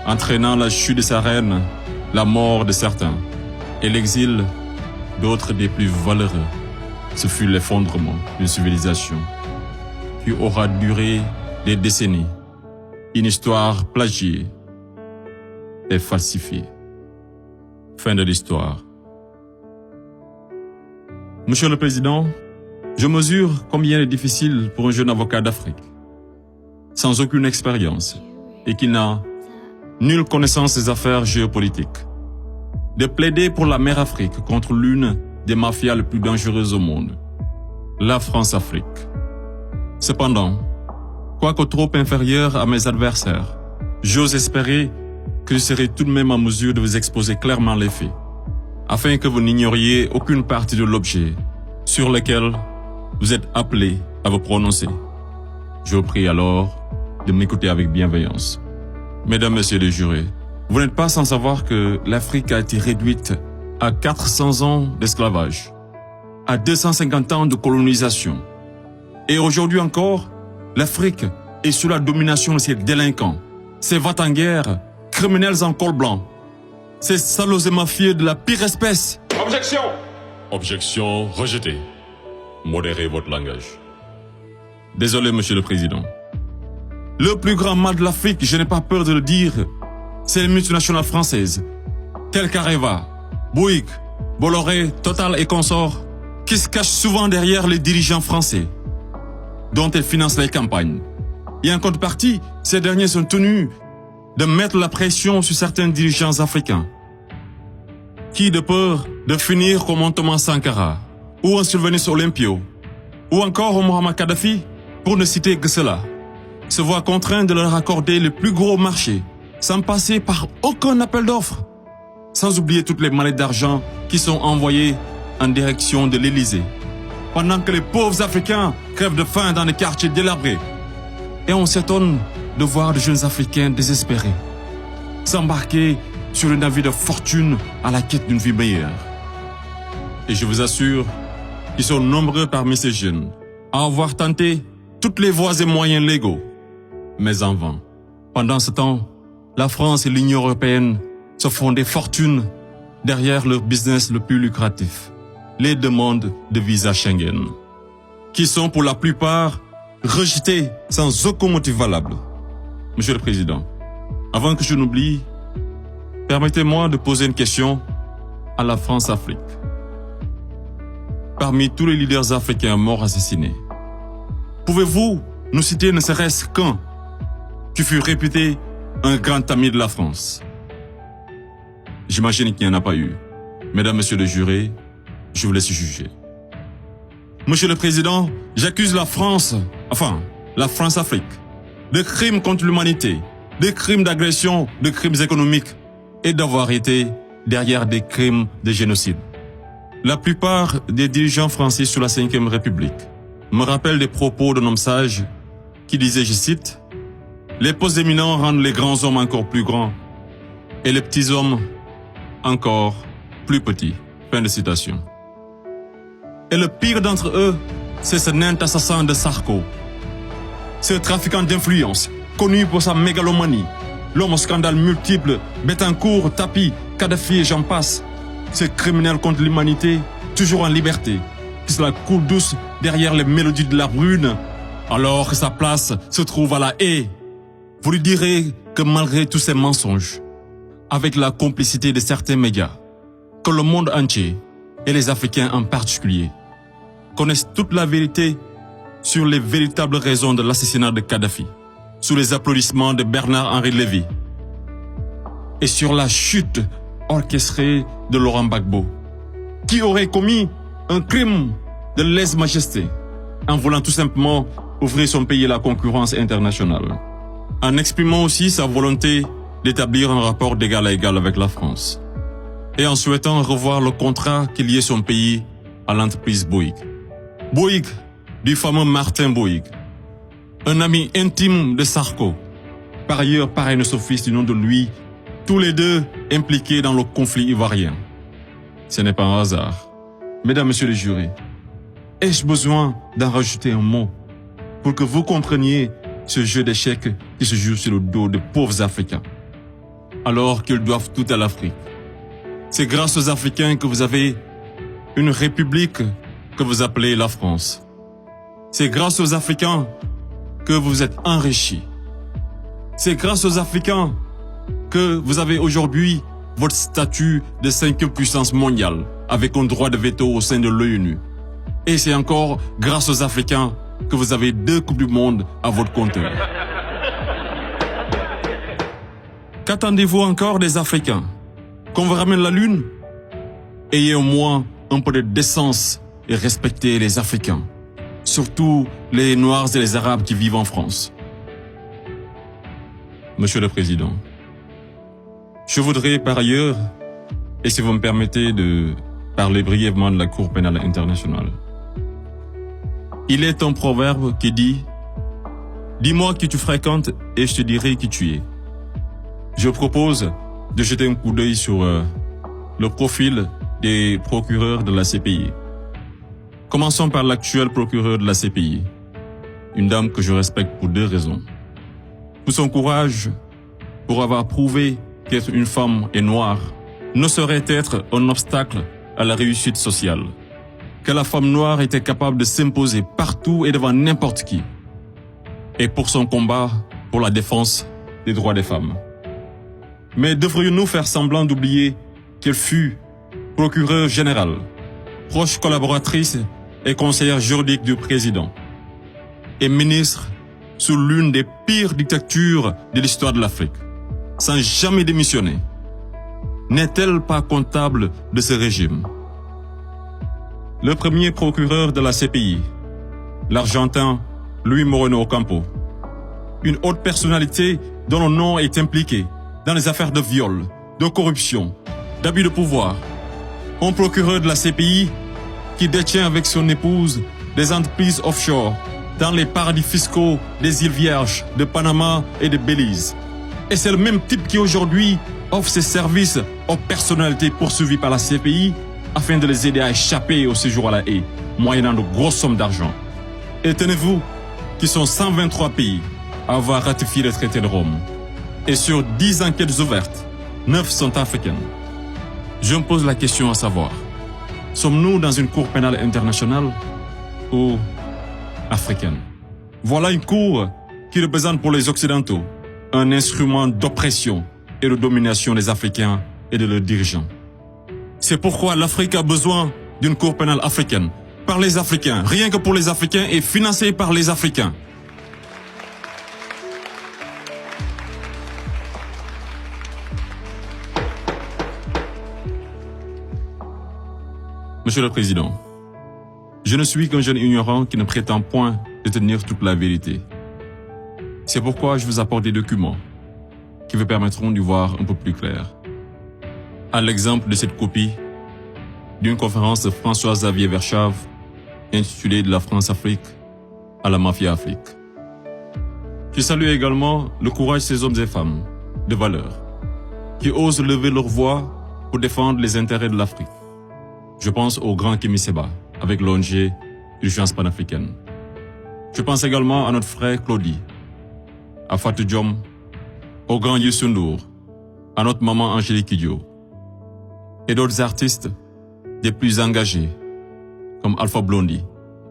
entraînant la chute de sa reine, la mort de certains et l'exil d'autres des plus valeureux. Ce fut l'effondrement d'une civilisation qui aura duré des décennies, une histoire plagiée et falsifiée. Fin de l'histoire. Monsieur le Président, je mesure combien il est difficile pour un jeune avocat d'Afrique, sans aucune expérience et qui n'a nulle connaissance des affaires géopolitiques, de plaider pour la mère Afrique contre l'une des mafias les plus dangereuses au monde, la France-Afrique. Cependant, quoique trop inférieur à mes adversaires, j'ose espérer que je serai tout de même en mesure de vous exposer clairement les faits, afin que vous n'ignoriez aucune partie de l'objet sur lequel vous êtes appelés à vous prononcer. Je vous prie alors de m'écouter avec bienveillance. Mesdames, Messieurs les jurés, vous n'êtes pas sans savoir que l'Afrique a été réduite à 400 ans d'esclavage, à 250 ans de colonisation. Et aujourd'hui encore, l'Afrique est sous la domination de ces délinquants, ces va-t-en-guerre, criminels en col blanc, ces salauds et mafieux de la pire espèce. Objection! Objection rejetée. Modérez votre langage. Désolé, Monsieur le Président. Le plus grand mal de l'Afrique, je n'ai pas peur de le dire, c'est les multinationales françaises, telles qu'Areva, Bouygues, Bolloré, Total et consorts, qui se cachent souvent derrière les dirigeants français, dont elles financent les campagnes. Et en contrepartie, ces derniers sont tenus de mettre la pression sur certains dirigeants africains, qui, de peur de finir comme un Thomas Sankara, ou un Sylvanus Olympio, ou encore un Muammar Kadhafi, pour ne citer que cela, se voient contraints de leur accorder le plus gros marché, sans passer par aucun appel d'offres, sans oublier toutes les mallettes d'argent qui sont envoyées en direction de l'Élysée, pendant que les pauvres Africains crèvent de faim dans les quartiers délabrés. Et on s'étonne de voir de jeunes Africains désespérés s'embarquer sur le navire de fortune à la quête d'une vie meilleure. Et je vous assure qu'ils sont nombreux parmi ces jeunes à avoir tenté toutes les voies et moyens légaux, mais en vain. Pendant ce temps, la France et l'Union européenne se font des fortunes derrière leur business le plus lucratif, les demandes de visa Schengen, qui sont pour la plupart rejetées sans aucun motif valable. Monsieur le Président, avant que je n'oublie, permettez-moi de poser une question à la France-Afrique. Parmi tous les leaders africains morts assassinés, pouvez-vous nous citer ne serait-ce qu'un qui fut réputé un grand ami de la France? J'imagine qu'il n'y en a pas eu. Mesdames, Messieurs les jurés, je vous laisse juger. Monsieur le Président, j'accuse la France-Afrique, de crimes contre l'humanité, de crimes d'agression, de crimes économiques et d'avoir été derrière des crimes de génocide. La plupart des dirigeants français sous la Ve République me rappellent des propos d'un homme sage qui disait, je cite, « Les postes éminents rendent les grands hommes encore plus grands et les petits hommes encore plus petits. » Fin de citation. Et le pire d'entre eux, c'est ce nain assassin de Sarko, ce trafiquant d'influence, connu pour sa mégalomanie, l'homme aux scandales multiples, Bettencourt, Tapi, Kadhafi et j'en passe, ce criminel contre l'humanité, toujours en liberté, qui se la coule douce derrière les mélodies de la brune, alors que sa place se trouve à la haie. Vous lui direz que malgré tous ces mensonges, avec la complicité de certains médias, que le monde entier, et les Africains en particulier, connaissent toute la vérité sur les véritables raisons de l'assassinat de Kadhafi, sous les applaudissements de Bernard-Henri Lévy, et sur la chute orchestrée de Laurent Gbagbo, qui aurait commis un crime de lèse-majesté en voulant tout simplement ouvrir son pays à la concurrence internationale, en exprimant aussi sa volonté d'établir un rapport d'égal à égal avec la France, et en souhaitant revoir le contrat qui liait son pays à l'entreprise Bouygues. Bouygues, du fameux Martin Bouygues, un ami intime de Sarko, par ailleurs parrain de son fils du nom de lui, tous les deux impliqués dans le conflit ivoirien. Ce n'est pas un hasard. Mesdames, Messieurs les jurés, ai-je besoin d'en rajouter un mot pour que vous compreniez ce jeu d'échecs qui se joue sur le dos de pauvres Africains? alors qu'ils doivent tout à l'Afrique. C'est grâce aux Africains que vous avez une république que vous appelez la France. C'est grâce aux Africains que vous êtes enrichis. C'est grâce aux Africains que vous avez aujourd'hui votre statut de 5e puissance mondiale avec un droit de veto au sein de l'ONU. Et c'est encore grâce aux Africains que vous avez 2 Coupes du Monde à votre compteur. Qu'attendez-vous encore des Africains? Qu'on vous ramène la Lune? Ayez au moins un peu de décence et respectez les Africains, surtout les Noirs et les Arabes qui vivent en France. Monsieur le Président, je voudrais par ailleurs, et si vous me permettez de parler brièvement de la Cour pénale internationale. Il est un proverbe qui dit « Dis-moi qui tu fréquentes et je te dirai qui tu es ». Je propose de jeter un coup d'œil sur le profil des procureurs de la CPI. Commençons par l'actuel procureur de la CPI, une dame que je respecte pour 2 raisons. Pour son courage, pour avoir prouvé qu'être une femme et noire ne saurait être un obstacle à la réussite sociale, que la femme noire était capable de s'imposer partout et devant n'importe qui, et pour son combat pour la défense des droits des femmes. Mais devrions-nous faire semblant d'oublier qu'elle fut procureure générale, proche collaboratrice et conseillère juridique du président, et ministre sous l'une des pires dictatures de l'histoire de l'Afrique, sans jamais démissionner? N'est-elle pas comptable de ce régime? Le premier procureur de la CPI, l'Argentin Luis Moreno Ocampo, une haute personnalité dont le nom est impliqué dans les affaires de viol, de corruption, d'abus de pouvoir. Un procureur de la CPI qui détient avec son épouse des entreprises offshore dans les paradis fiscaux des îles Vierges, de Panama et de Belize. Et c'est le même type qui aujourd'hui offre ses services aux personnalités poursuivies par la CPI afin de les aider à échapper au séjour à la haie, moyennant de grosses sommes d'argent. Et tenez-vous qu'ils sont 123 pays à avoir ratifié le traité de Rome. Et sur 10 enquêtes ouvertes, 9 sont africaines. Je me pose la question à savoir, sommes-nous dans une cour pénale internationale ou africaine? Voilà une cour qui représente pour les Occidentaux un instrument d'oppression et de domination des Africains et de leurs dirigeants. C'est pourquoi l'Afrique a besoin d'une cour pénale africaine, par les Africains, rien que pour les Africains et financée par les Africains. Monsieur le Président, je ne suis qu'un jeune ignorant qui ne prétend point détenir toute la vérité. C'est pourquoi je vous apporte des documents qui vous permettront d'y voir un peu plus clair. À l'exemple de cette copie d'une conférence de François-Xavier Verschave intitulée « De la France-Afrique à la Mafia-Afrique ». Je salue également le courage de ces hommes et femmes de valeur qui osent lever leur voix pour défendre les intérêts de l'Afrique. Je pense au grand Kémy Séba avec l'ONG Urgence panafricaine. Je pense également à notre frère Claudie, à Fatou Diom, au grand Youssou N'Dour, à notre maman Angélique Kidjo, et d'autres artistes des plus engagés, comme Alpha Blondy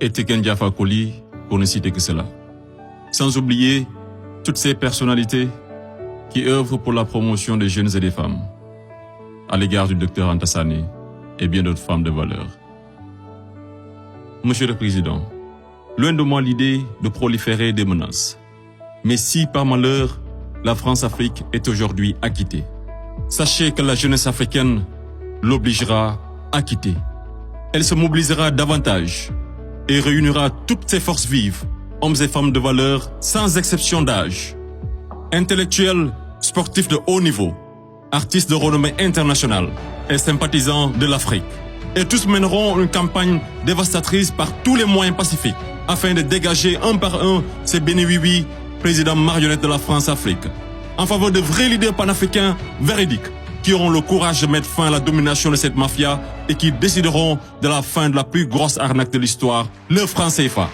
et Tiken Jah Fakoly, pour ne citer que cela. Sans oublier toutes ces personnalités qui œuvrent pour la promotion des jeunes et des femmes, à l'égard du docteur Anta Sané et bien d'autres femmes de valeur. Monsieur le Président, loin de moi l'idée de proliférer des menaces. Mais si par malheur, la France-Afrique est aujourd'hui acquittée, sachez que la jeunesse africaine l'obligera à quitter. Elle se mobilisera davantage et réunira toutes ses forces vives, hommes et femmes de valeur, sans exception d'âge, intellectuels, sportifs de haut niveau, artistes de renommée internationale et sympathisants de l'Afrique. Et tous mèneront une campagne dévastatrice par tous les moyens pacifiques afin de dégager un par un ces bénéwiwi, présidents marionnettes de la France-Afrique, en faveur de vrais leaders panafricains véridiques qui auront le courage de mettre fin à la domination de cette mafia et qui décideront de la fin de la plus grosse arnaque de l'histoire, le franc CFA.